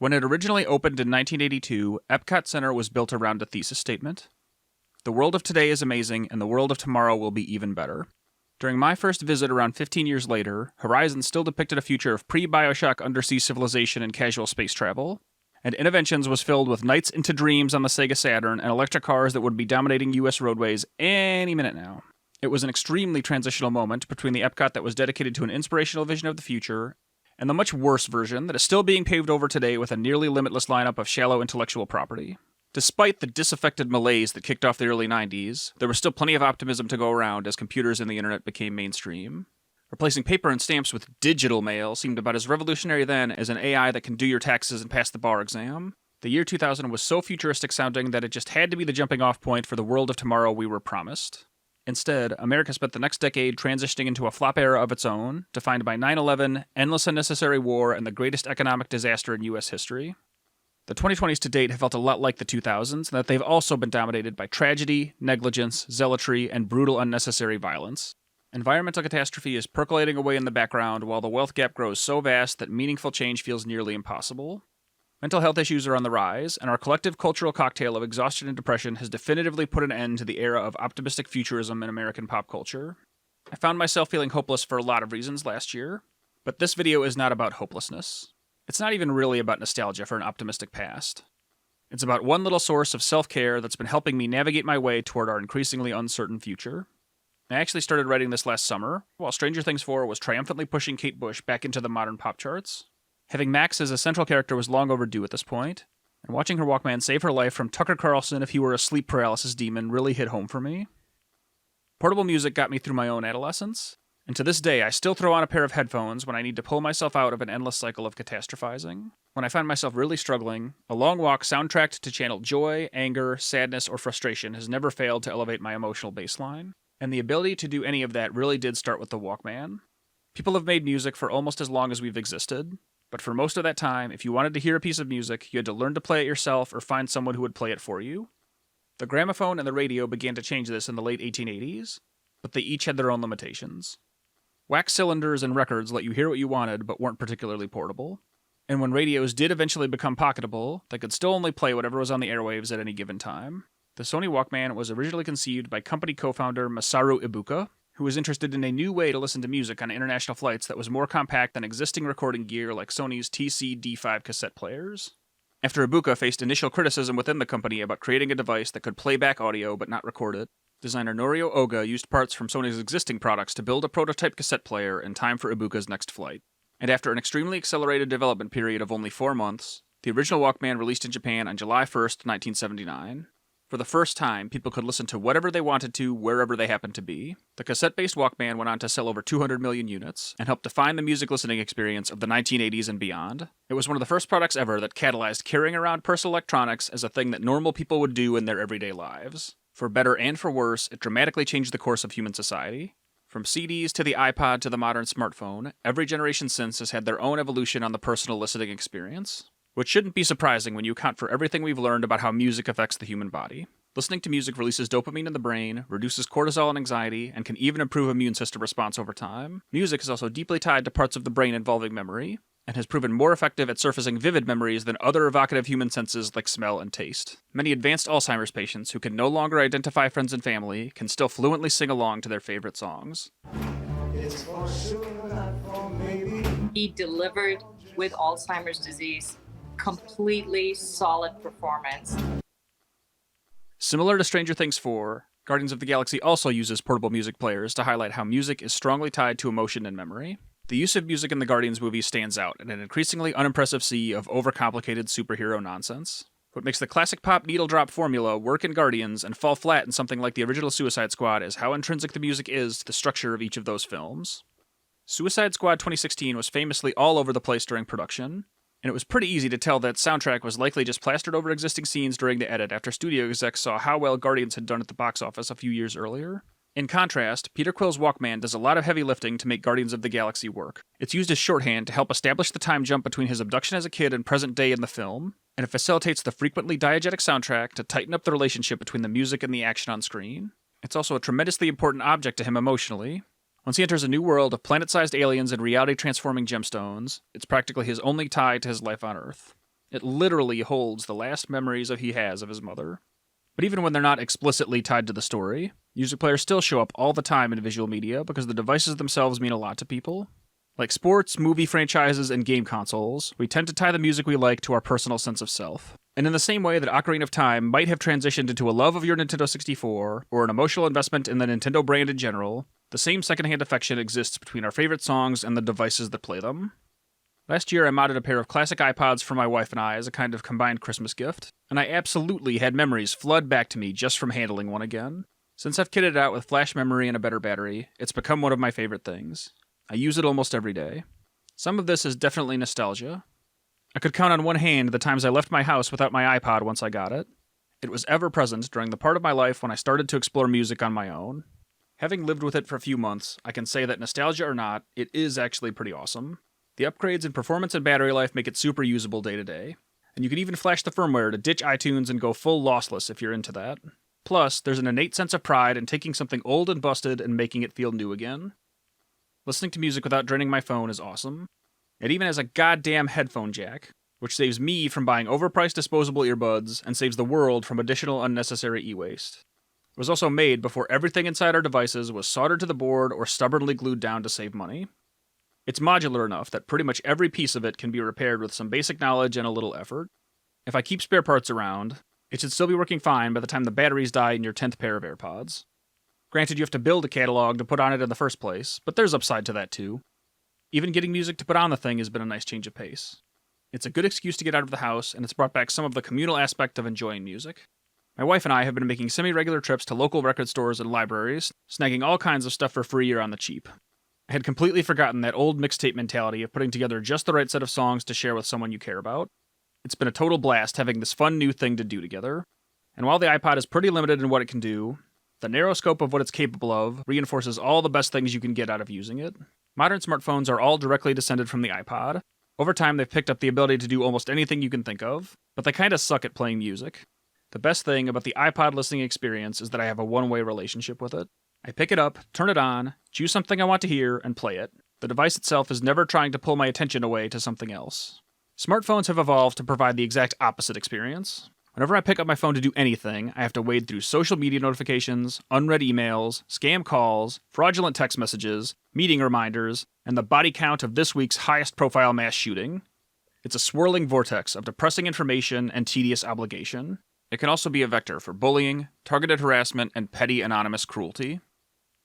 When it originally opened in 1982, Epcot Center was built around a thesis statement. The world of today is amazing, and the world of tomorrow will be even better. During my first visit around 15 years later, Horizon still depicted a future of pre-Bioshock undersea civilization and casual space travel, and Innoventions was filled with Nights into Dreams on the Sega Saturn and electric cars that would be dominating US roadways any minute now. It was an extremely transitional moment between the Epcot that was dedicated to an inspirational vision of the future and the much worse version that is still being paved over today with a nearly limitless lineup of shallow intellectual property. Despite the disaffected malaise that kicked off the early 90s, there was still plenty of optimism to go around as computers and the internet became mainstream. Replacing paper and stamps with digital mail seemed about as revolutionary then as an AI that can do your taxes and pass the bar exam. The year 2000 was so futuristic sounding that it just had to be the jumping off point for the world of tomorrow we were promised. Instead, America spent the next decade transitioning into a flop era of its own, defined by 9/11, endless unnecessary war, and the greatest economic disaster in US history. The 2020s to date have felt a lot like the 2000s, in that they've also been dominated by tragedy, negligence, zealotry, and brutal unnecessary violence. Environmental catastrophe is percolating away in the background while the wealth gap grows so vast that meaningful change feels nearly impossible. Mental health issues are on the rise, and our collective cultural cocktail of exhaustion and depression has definitively put an end to the era of optimistic futurism in American pop culture. I found myself feeling hopeless for a lot of reasons last year, but this video is not about hopelessness. It's not even really about nostalgia for an optimistic past. It's about one little source of self-care that's been helping me navigate my way toward our increasingly uncertain future. I actually started writing this last summer, while Stranger Things 4 was triumphantly pushing Kate Bush back into the modern pop charts. Having Max as a central character was long overdue at this point, and watching her Walkman save her life from Tucker Carlson if he were a sleep paralysis demon really hit home for me. Portable music got me through my own adolescence, and to this day I still throw on a pair of headphones when I need to pull myself out of an endless cycle of catastrophizing. When I find myself really struggling, a long walk soundtracked to channel joy, anger, sadness, or frustration has never failed to elevate my emotional baseline, and the ability to do any of that really did start with the Walkman. People have made music for almost as long as we've existed, but for most of that time, if you wanted to hear a piece of music, you had to learn to play it yourself or find someone who would play it for you. The gramophone and the radio began to change this in the late 1880s, but they each had their own limitations. Wax cylinders and records let you hear what you wanted, but weren't particularly portable. And when radios did eventually become pocketable, they could still only play whatever was on the airwaves at any given time. The Sony Walkman was originally conceived by company co-founder Masaru Ibuka, who was interested in a new way to listen to music on international flights that was more compact than existing recording gear like Sony's TC-D5 cassette players. After Ibuka faced initial criticism within the company about creating a device that could play back audio but not record it, designer Norio Oga used parts from Sony's existing products to build a prototype cassette player in time for Ibuka's next flight. And after an extremely accelerated development period of only 4 months, the original Walkman released in Japan on July 1st, 1979. For the first time, people could listen to whatever they wanted to, wherever they happened to be. The cassette-based Walkman went on to sell over 200 million units, and helped define the music listening experience of the 1980s and beyond. It was one of the first products ever that catalyzed carrying around personal electronics as a thing that normal people would do in their everyday lives. For better and for worse, it dramatically changed the course of human society. From CDs to the iPod to the modern smartphone, every generation since has had their own evolution on the personal listening experience. Which shouldn't be surprising when you account for everything we've learned about how music affects the human body. Listening to music releases dopamine in the brain, reduces cortisol and anxiety, and can even improve immune system response over time. Music is also deeply tied to parts of the brain involving memory, and has proven more effective at surfacing vivid memories than other evocative human senses like smell and taste. Many advanced Alzheimer's patients who can no longer identify friends and family can still fluently sing along to their favorite songs. It's for sure, not for maybe. He delivered with Alzheimer's disease. Completely solid performance. Similar to Stranger Things 4, Guardians of the Galaxy also uses portable music players to highlight how music is strongly tied to emotion and memory. The use of music in the Guardians movie stands out in an increasingly unimpressive sea of overcomplicated superhero nonsense. What makes the classic pop needle drop formula work in Guardians and fall flat in something like the original Suicide Squad is how intrinsic the music is to the structure of each of those films. Suicide Squad 2016 was famously all over the place during production, and it was pretty easy to tell that soundtrack was likely just plastered over existing scenes during the edit after studio execs saw how well Guardians had done at the box office a few years earlier. In contrast, Peter Quill's Walkman does a lot of heavy lifting to make Guardians of the Galaxy work. It's used as shorthand to help establish the time jump between his abduction as a kid and present day in the film, and it facilitates the frequently diegetic soundtrack to tighten up the relationship between the music and the action on screen. It's also a tremendously important object to him emotionally. Once he enters a new world of planet-sized aliens and reality-transforming gemstones, it's practically his only tie to his life on Earth. It literally holds the last memories he has of his mother. But even when they're not explicitly tied to the story, music players still show up all the time in visual media because the devices themselves mean a lot to people. Like sports, movie franchises, and game consoles, we tend to tie the music we like to our personal sense of self. And in the same way that Ocarina of Time might have transitioned into a love of your Nintendo 64, or an emotional investment in the Nintendo brand in general, the same secondhand affection exists between our favorite songs and the devices that play them. Last year, I modded a pair of classic iPods for my wife and I as a kind of combined Christmas gift, and I absolutely had memories flood back to me just from handling one again. Since I've kitted it out with flash memory and a better battery, it's become one of my favorite things. I use it almost every day. Some of this is definitely nostalgia. I could count on one hand the times I left my house without my iPod once I got it. It was ever present during the part of my life when I started to explore music on my own. Having lived with it for a few months, I can say that nostalgia or not, it is actually pretty awesome. The upgrades in performance and battery life make it super usable day to day. And you can even flash the firmware to ditch iTunes and go full lossless if you're into that. Plus, there's an innate sense of pride in taking something old and busted and making it feel new again. Listening to music without draining my phone is awesome. It even has a goddamn headphone jack, which saves me from buying overpriced disposable earbuds and saves the world from additional unnecessary e-waste. It was also made before everything inside our devices was soldered to the board or stubbornly glued down to save money. It's modular enough that pretty much every piece of it can be repaired with some basic knowledge and a little effort. If I keep spare parts around, it should still be working fine by the time the batteries die in your 10th pair of AirPods. Granted, you have to build a catalog to put on it in the first place, but there's upside to that too. Even getting music to put on the thing has been a nice change of pace. It's a good excuse to get out of the house, and it's brought back some of the communal aspect of enjoying music. My wife and I have been making semi-regular trips to local record stores and libraries, snagging all kinds of stuff for free or on the cheap. I had completely forgotten that old mixtape mentality of putting together just the right set of songs to share with someone you care about. It's been a total blast having this fun new thing to do together. And while the iPod is pretty limited in what it can do, the narrow scope of what it's capable of reinforces all the best things you can get out of using it. Modern smartphones are all directly descended from the iPod. Over time, they've picked up the ability to do almost anything you can think of, but they kinda suck at playing music. The best thing about the iPod listening experience is that I have a one-way relationship with it. I pick it up, turn it on, choose something I want to hear, and play it. The device itself is never trying to pull my attention away to something else. Smartphones have evolved to provide the exact opposite experience. Whenever I pick up my phone to do anything, I have to wade through social media notifications, unread emails, scam calls, fraudulent text messages, meeting reminders, and the body count of this week's highest profile mass shooting. It's a swirling vortex of depressing information and tedious obligation. It can also be a vector for bullying, targeted harassment, and petty anonymous cruelty.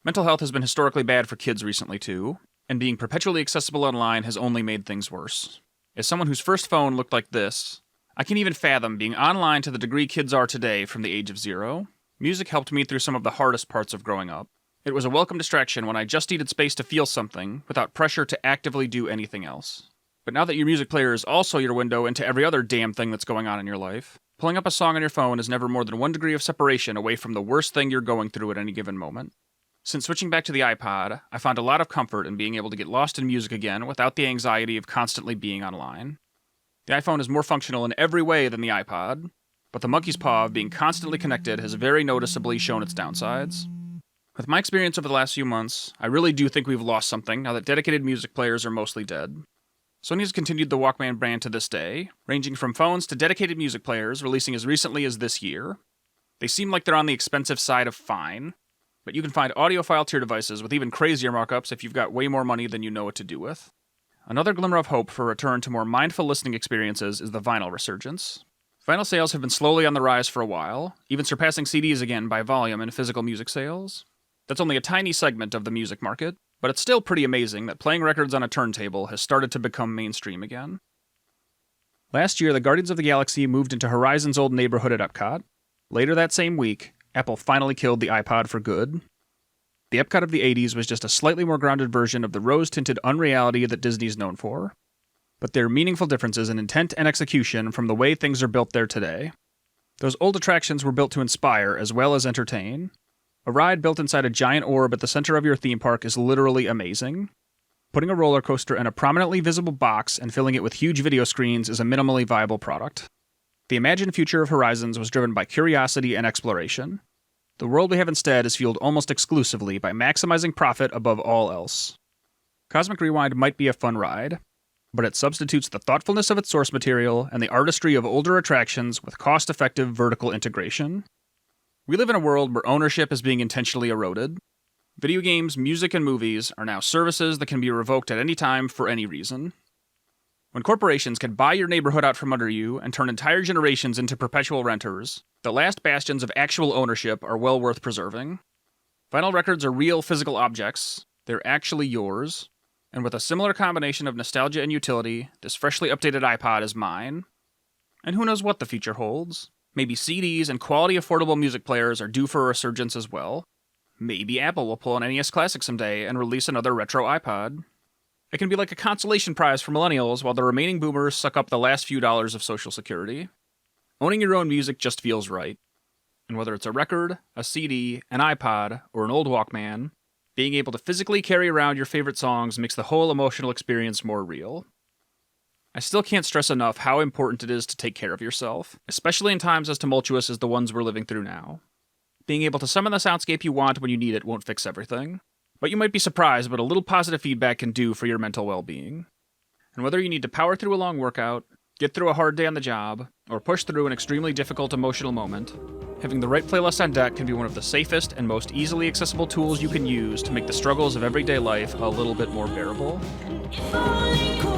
Mental health has been historically bad for kids recently too, and being perpetually accessible online has only made things worse. As someone whose first phone looked like this, I can even fathom being online to the degree kids are today from the age of 0. Music helped me through some of the hardest parts of growing up. It was a welcome distraction when I just needed space to feel something without pressure to actively do anything else. But now that your music player is also your window into every other damn thing that's going on in your life, pulling up a song on your phone is never more than 1 degree of separation away from the worst thing you're going through at any given moment. Since switching back to the iPod, I found a lot of comfort in being able to get lost in music again without the anxiety of constantly being online. The iPhone is more functional in every way than the iPod, but the monkey's paw of being constantly connected has very noticeably shown its downsides. With my experience over the last few months, I really do think we've lost something now that dedicated music players are mostly dead. Sony has continued the Walkman brand to this day, ranging from phones to dedicated music players, releasing as recently as this year. They seem like they're on the expensive side of fine, but you can find audiophile tier devices with even crazier markups if you've got way more money than you know what to do with. Another glimmer of hope for a return to more mindful listening experiences is the vinyl resurgence. Vinyl sales have been slowly on the rise for a while, even surpassing CDs again by volume in physical music sales. That's only a tiny segment of the music market, but it's still pretty amazing that playing records on a turntable has started to become mainstream again. Last year, the Guardians of the Galaxy moved into Horizon's old neighborhood at Epcot. Later that same week, Apple finally killed the iPod for good. The Epcot of the 80s was just a slightly more grounded version of the rose-tinted unreality that Disney's known for. But there are meaningful differences in intent and execution from the way things are built there today. Those old attractions were built to inspire as well as entertain. A ride built inside a giant orb at the center of your theme park is literally amazing. Putting a roller coaster in a prominently visible box and filling it with huge video screens is a minimally viable product. The imagined future of Horizons was driven by curiosity and exploration. The world we have instead is fueled almost exclusively by maximizing profit above all else. Cosmic Rewind might be a fun ride, but it substitutes the thoughtfulness of its source material and the artistry of older attractions with cost-effective vertical integration. We live in a world where ownership is being intentionally eroded. Video games, music, and movies are now services that can be revoked at any time for any reason. When corporations can buy your neighborhood out from under you and turn entire generations into perpetual renters, the last bastions of actual ownership are well worth preserving. Vinyl records are real physical objects, they're actually yours, and with a similar combination of nostalgia and utility, this freshly updated iPod is mine. And who knows what the future holds? Maybe CDs and quality affordable music players are due for a resurgence as well. Maybe Apple will pull an NES Classic someday and release another retro iPod. It can be like a consolation prize for millennials while the remaining boomers suck up the last few dollars of Social Security. Owning your own music just feels right. And whether it's a record, a CD, an iPod, or an old Walkman, being able to physically carry around your favorite songs makes the whole emotional experience more real. I still can't stress enough how important it is to take care of yourself, especially in times as tumultuous as the ones we're living through now. Being able to summon the soundscape you want when you need it won't fix everything, but you might be surprised what a little positive feedback can do for your mental well-being. And whether you need to power through a long workout, get through a hard day on the job, or push through an extremely difficult emotional moment, having the right playlist on deck can be one of the safest and most easily accessible tools you can use to make the struggles of everyday life a little bit more bearable. If only could,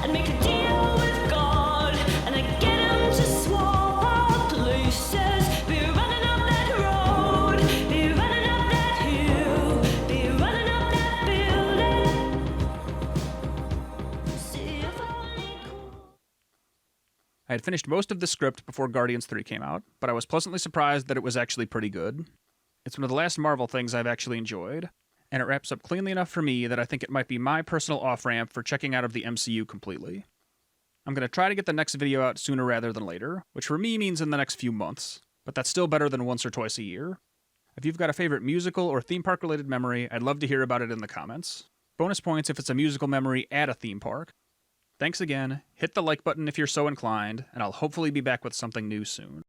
I'd make a deal with God, and I'd get him to swap our places. Be running up that road, be running up that hill, be running up that building. See if only could. I had finished most of the script before Guardians 3 came out, but I was pleasantly surprised that it was actually pretty good. It's one of the last Marvel things I've actually enjoyed, and it wraps up cleanly enough for me that I think it might be my personal off-ramp for checking out of the MCU completely. I'm going to try to get the next video out sooner rather than later, which for me means in the next few months, but that's still better than once or twice a year. If you've got a favorite musical or theme park related memory, I'd love to hear about it in the comments. Bonus points if it's a musical memory at a theme park. Thanks again, hit the like button if you're so inclined, and I'll hopefully be back with something new soon.